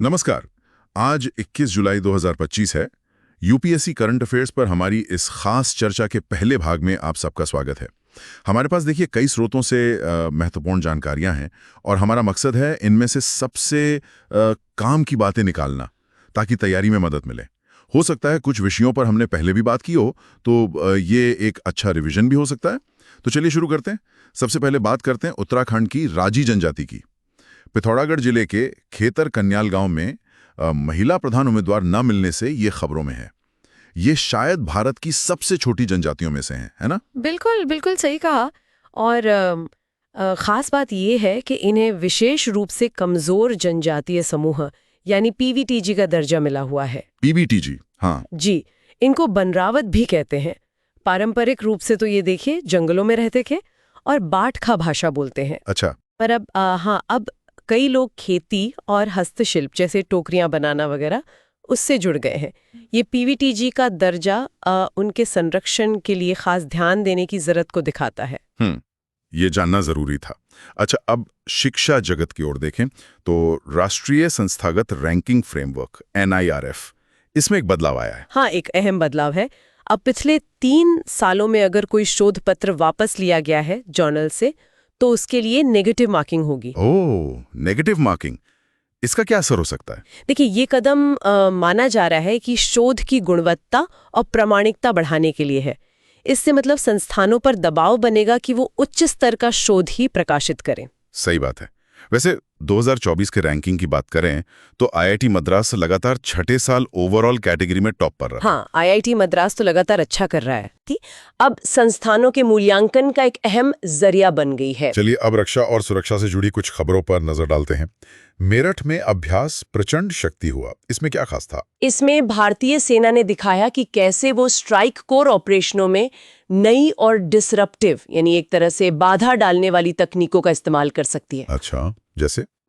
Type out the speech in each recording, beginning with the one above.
नमस्कार। आज 21 जुलाई 2025 है। यूपीएससी करंट अफेयर्स पर हमारी इस खास चर्चा के पहले भाग में आप सबका स्वागत है। हमारे पास देखिए कई स्रोतों से महत्वपूर्ण जानकारियां हैं और हमारा मकसद है इनमें से सबसे काम की बातें निकालना ताकि तैयारी में मदद मिले। हो सकता है कुछ विषयों पर हमने पहले भी बात की हो, तो ये एक अच्छा रिवीजन भी हो सकता है। तो चलिए शुरू करते हैं। सबसे पहले बात करते हैं उत्तराखंड की राजी जनजाति की। पिथौरागढ़ जिले के खेतर कन्याल गांव में महिला प्रधान उम्मीदवार न मिलने से ये खबरों में है। ये शायद भारत की सबसे छोटी जनजातियों में से है ना? बिल्कुल बिल्कुल सही कहा। और खास बात ये है कि इन्हें विशेष रूप से कमजोर जनजातीय समूह यानी पीवीटीजी का दर्जा मिला हुआ है। पीवीटीजी, हाँ जी, इनको बनरावत भी कहते हैं। पारंपरिक रूप से तो ये देखिए जंगलों में रहते थे और बाटखा भाषा बोलते हैं। अच्छा। पर अब कई लोग खेती और हस्तशिल्प जैसे टोकरियां बनाना वगैरह उससे जुड़ गए हैं। ये पीवीटीजी का दर्जा उनके संरक्षण के लिए खास ध्यान देने की जरूरत को दिखाता है। ये जानना जरूरी था। अच्छा, अब शिक्षा जगत की ओर देखें तो राष्ट्रीय संस्थागत रैंकिंग फ्रेमवर्क NIRF, इसमें एक बदलाव आया है। हाँ, एक अहम बदलाव है। अब पिछले 3 सालों में अगर कोई शोध पत्र वापस लिया गया है जर्नल से तो उसके लिए नेगेटिव मार्किंग होगी। ओह, नेगेटिव मार्किंग, इसका क्या असर हो सकता है? देखिए, ये कदम माना जा रहा है कि शोध की गुणवत्ता और प्रामाणिकता बढ़ाने के लिए है। इससे मतलब संस्थानों पर दबाव बनेगा कि वो उच्च स्तर का शोध ही प्रकाशित करें। सही बात है। वैसे 2024 के रैंकिंग की बात करें तो IIT मद्रास लगातार छठे साल ओवरऑल कैटेगरी में टॉप पर रहा। हाँ, IIT मद्रास तो लगातार अच्छा कर रहा है। अब संस्थानों के मूल्यांकन का एक अहम जरिया बन गई है। चलिए अब रक्षा और सुरक्षा से जुड़ी कुछ खबरों पर नजर डालते हैं। मेरठ में अभ्यास प्रचंड शक्ति हुआ, इसमें क्या खास था? इसमें भारतीय सेना ने दिखाया कि कैसे वो स्ट्राइक कोर ऑपरेशनों में नई और डिसरप्टिव यानी एक तरह से बाधा डालने वाली तकनीकों का इस्तेमाल कर सकती है। अच्छा,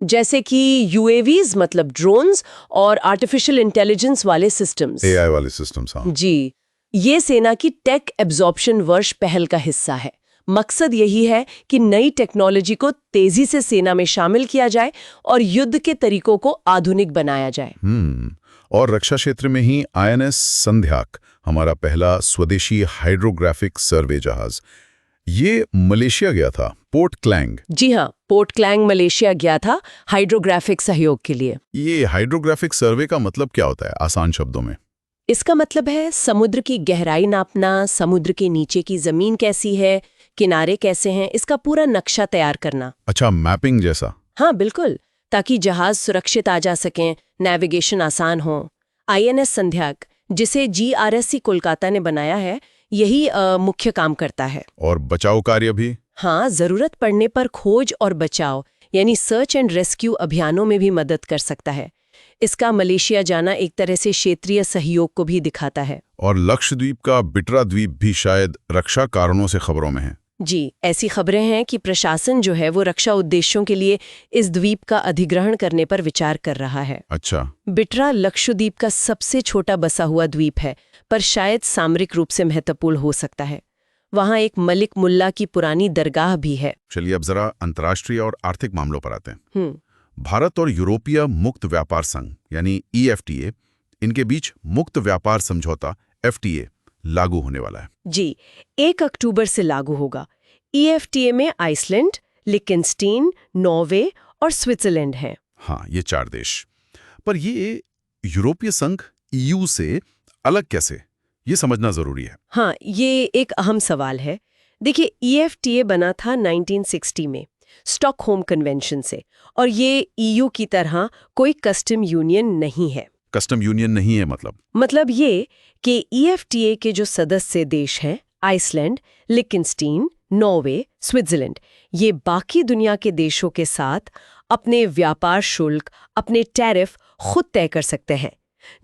जैसे कि यूएवीज मतलब ड्रोन्स और आर्टिफिशियल इंटेलिजेंस वाले सिस्टम्स, AI वाले सिस्टम्स। हाँ जी, ये सेना की टेक एब्जॉर्प्शन वर्ष पहल का हिस्सा है। मकसद यही है कि नई टेक्नोलॉजी को तेजी से सेना में शामिल किया जाए और युद्ध के तरीकों को आधुनिक बनाया जाए। और रक्षा क्षेत्र में ही INS संध्याक, हमारा पहला स्वदेशी हाइड्रोग्राफिक सर्वे जहाज, ये मलेशिया गया था, पोर्ट क्लैंग। जी हाँ, पोर्ट क्लैंग मलेशिया गया था हाइड्रोग्राफिक सहयोग के लिए। ये हाइड्रोग्राफिक सर्वे का मतलब क्या होता है आसान शब्दों में? इसका मतलब है समुद्र की गहराई नापना, समुद्र के नीचे की जमीन कैसी है, किनारे कैसे हैं, इसका पूरा नक्शा तैयार करना। अच्छा, मैपिंग जैसा? हाँ बिल्कुल, ताकि जहाज सुरक्षित आ जा सकें, नेविगेशन आसान हो। INS संध्याक, जिसे GRSC कोलकाता ने बनाया है, यही मुख्य काम करता है। और बचाव कार्य भी? हाँ, जरूरत पड़ने पर खोज और बचाव यानी सर्च एंड रेस्क्यू अभियानों में भी मदद कर सकता है। इसका मलेशिया जाना एक तरह से क्षेत्रीय सहयोग को भी दिखाता है। और लक्षद्वीप का बिटरा द्वीप भी शायद रक्षा कारणों से खबरों में है। जी, ऐसी खबरें हैं कि प्रशासन जो है वो रक्षा उद्देश्यों के लिए इस द्वीप का अधिग्रहण करने पर विचार कर रहा है। अच्छा। बिटरा लक्षद्वीप का सबसे छोटा बसा हुआ द्वीप है, पर शायद सामरिक रूप से महत्वपूर्ण हो सकता है। वहाँ एक मलिक मुल्ला की पुरानी दरगाह भी है। चलिए अब जरा अंतर्राष्ट्रीय और आर्थिक मामलों पर आते हैं। भारत और यूरोपीय मुक्त व्यापार संघ यानी EFTA, इनके बीच मुक्त व्यापार समझौता FTA लागू होने वाला है। जी, 1 अक्टूबर से लागू होगा। EFTA में आइसलैंड, लिechtenstein, नॉर्वे और स्विट्जरलैंड हैं। हाँ, ये 4 देश। पर ये यूरोपीय संघ EU से अलग कैसे, ये समझना जरूरी है। हाँ, ये एक अहम सवाल है। देखिए, EFTA बना था 1960 में स्टॉकहोम कन्वेंशन से, और ये EU की तरह कोई कस्टम यूनियन नहीं है। कस्टम यूनियन नहीं है मतलब ये कि EFTA के जो सदस्य देश हैं, आइसलैंड, लिechtenstein, नॉर्वे, स्विट्जरलैंड, ये बाकी दुनिया के देशों के साथ अपने व्यापार शुल्क, अपने टैरिफ खुद तय कर सकते हैं,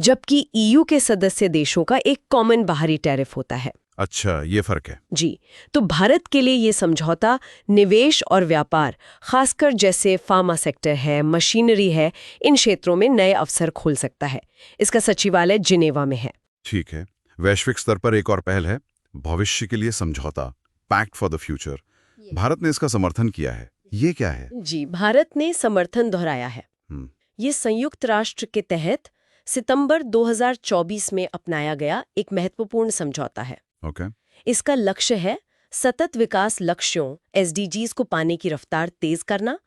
जबकि EU के सदस्य देशों का एक कॉमन बाहरी टैरिफ होता है। अच्छा, ये फर्क है। जी, तो भारत के लिए ये समझौता निवेश और व्यापार, खासकर जैसे फार्मा सेक्टर है, मशीनरी है, इन क्षेत्रों में नए अवसर खोल सकता है। इसका सचिवालय जिनेवा में है। ठीक है। वैश्विक स्तर पर एक और पहल है, भविष्य के लिए समझौता, pact for the future. Bharat ने इसका समर्थन किया है, ये क्या है? जी, भारत ने समर्थन दोहराया है। ये संयुक्त राष्ट्र के तहत सितंबर 2024 में अपनाया गया एक महत्वपूर्ण समझौता है। ओके। इसका लक्ष्य है सतत विकास लक्ष्यों SDGs को पाने की रफ्तार तेज करना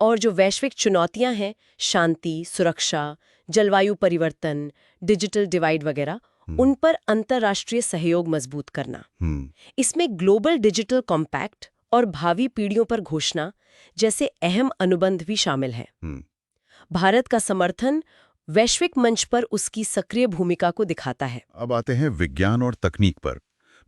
और जो वैश्विक चुनौतियां हैं, शांति, सुरक्षा, जलवायु परिवर्तन, डिजिटल डिवाइड वगैरह, उन पर अंतर्राष्ट्रीय सहयोग मजबूत करना। इसमें ग्लोबल डिजिटल कॉम्पैक्ट और भावी पीढ़ियों पर घोषणा जैसे अहम अनुबंध भी शामिल हैं। भारत का समर्थन वैश्विक मंच पर उसकी सक्रिय भूमिका को दिखाता है। अब आते हैं विज्ञान और तकनीक पर।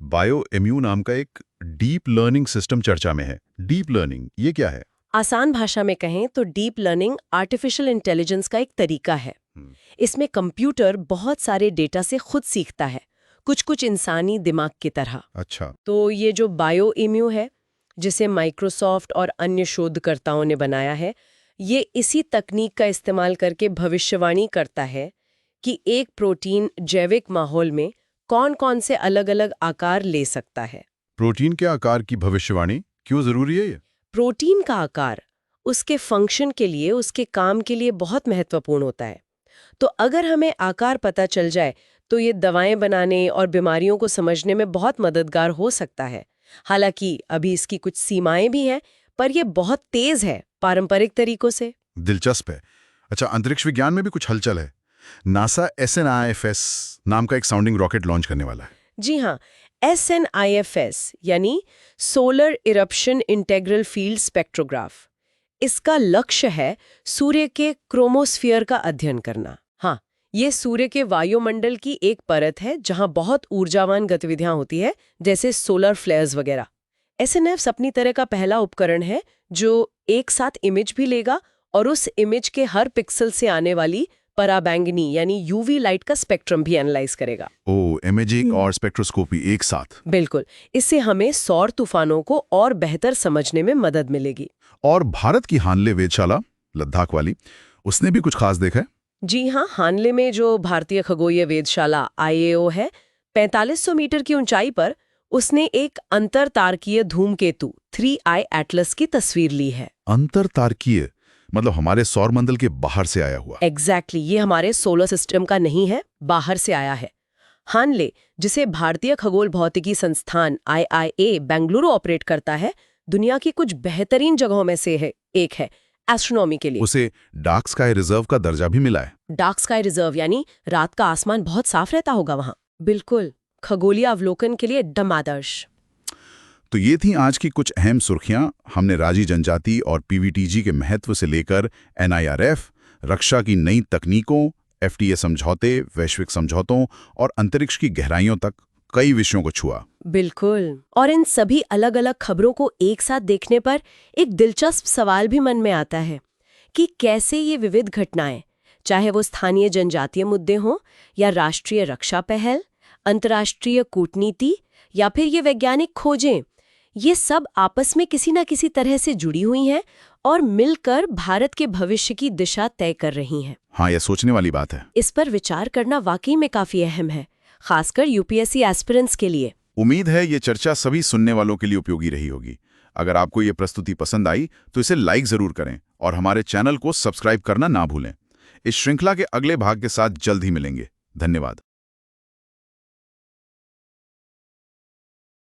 बायोएम्यू नाम का एक डीप लर्निंग सिस्टम चर्चा में है। डीप लर्निंग ये क्या है? आसान भाषा में कहें तो डीप लर्निंग आर्टिफिशियल इंटेलिजेंस का एक तरीका है। इसमें कंप्यूटर बहुत सारे डेटा से खुद सीखता है, कुछ इंसानी दिमाग की तरह। अच्छा। तो ये जो बायोएम्यू है, जिसे माइक्रोसॉफ्ट और अन्य शोधकर्ताओं ने बनाया है, ये इसी तकनीक का इस्तेमाल करके भविष्यवाणी करता है कि एक प्रोटीन जैविक माहौल में कौन-कौन से अलग-अलग आकार ले सकता है। प्रोटीन के आकार की भविष्यवाणी क्यों जरूरी है ये? प्रोटीन का आकार उसके फंक्शन के लिए, उसके काम के लिए बहुत महत्वपूर्ण होता है। तो अगर हमें आकार पता चल जाए तो ये दवाएं बनाने और बीमारियों को समझने में बहुत मददगार हो सकता है। हालांकि अभी इसकी कुछ सीमाएं भी हैं, पर यह बहुत तेज है पारंपरिक तरीकों से। दिलचस्प है। अच्छा, अंतरिक्ष विज्ञान में भी कुछ हलचल है। नासा SNIFS नाम का एक साउंडिंग रॉकेट लॉन्च करने वाला है। जी हाँ, SNIFS यानी solar eruption integral field spectrograph. इसका लक्ष्य है सूर्य के क्रोमोस्फीयर का अध्ययन करना। हाँ, ये सूर्य के वायुमंडल की एक परत है जहां बहुत ऊर्जावान गतिविधियां होती है, जैसे सोलर फ्लेयर्स वगैरह। SNIFS अपनी तरह का पहला उपकरण है जो एक साथ इमेज भी लेगा और उस इमेज के हर पिक्सल से आने वाली पराबैंगनी यानी UV लाइट का स्पेक्ट्रम भी एनालाइज करेगा। इमेजिंग और स्पेक्ट्रोस्कोपी एक साथ। बिल्कुल, इससे हमें सौर तूफानों को और बेहतर समझने में मदद मिलेगी। और भारत की हानले वेधशाला लद्दाख वाली, उसने भी कुछ खास देखा है? जी हाँ, हानले में जो भारतीय खगोलीय वेधशाला IAO है, 4500 मीटर की ऊंचाई पर उसने एक अंतरतारकीय धूमकेतु 3I एटलस की तस्वीर ली है। अंतरतारकीय मतलब हमारे सौरमंडल के बाहर से आया हुआ। एग्जैक्टली, ये हमारे सोलर सिस्टम का नहीं है, बाहर से आया है। हानले, जिसे भारतीय खगोल भौतिकी संस्थान IIA बेंगलुरु ऑपरेट करता है, दुनिया की कुछ बेहतरीन जगहों में से एक है एस्ट्रोनॉमी के लिए। उसे डार्क स्काई रिजर्व का दर्जा भी मिला है। डार्क स्काई रिजर्व यानी रात का आसमान बहुत साफ रहता होगा वहां। बिल्कुल, खगोलीय अवलोकन के लिए एकदम आदर्श। तो ये थी आज की कुछ अहम सुर्खियां। हमने राजी जनजाति और PVTG के महत्व से लेकर NIRF, रक्षा की नई तकनीकों, FTA समझौते, वैश्विक समझौतों और अंतरिक्ष की गहराइयों तक कई विषयों को छुआ। बिल्कुल, और इन सभी अलग अलग खबरों को एक साथ देखने पर एक दिलचस्प सवाल भी मन में आता है कि कैसे ये विविध घटनाएं, चाहे वो स्थानीय जनजातीय मुद्दे हों या राष्ट्रीय रक्षा पहल, अंतर्राष्ट्रीय कूटनीति या फिर ये वैज्ञानिक खोजें, ये सब आपस में किसी न किसी तरह से जुड़ी हुई हैं और मिलकर भारत के भविष्य की दिशा तय कर रही हैं। हाँ, यह सोचने वाली बात है। इस पर विचार करना वाकई में काफी अहम है, खासकर UPSC एस्पिरेंट्स के लिए। उम्मीद है ये चर्चा सभी सुनने वालों के लिए उपयोगी रही होगी। अगर आपको ये प्रस्तुति पसंद आई तो इसे लाइक जरूर करें और हमारे चैनल को सब्सक्राइब करना ना भूलें। इस श्रृंखला के अगले भाग के साथ जल्द ही मिलेंगे। धन्यवाद।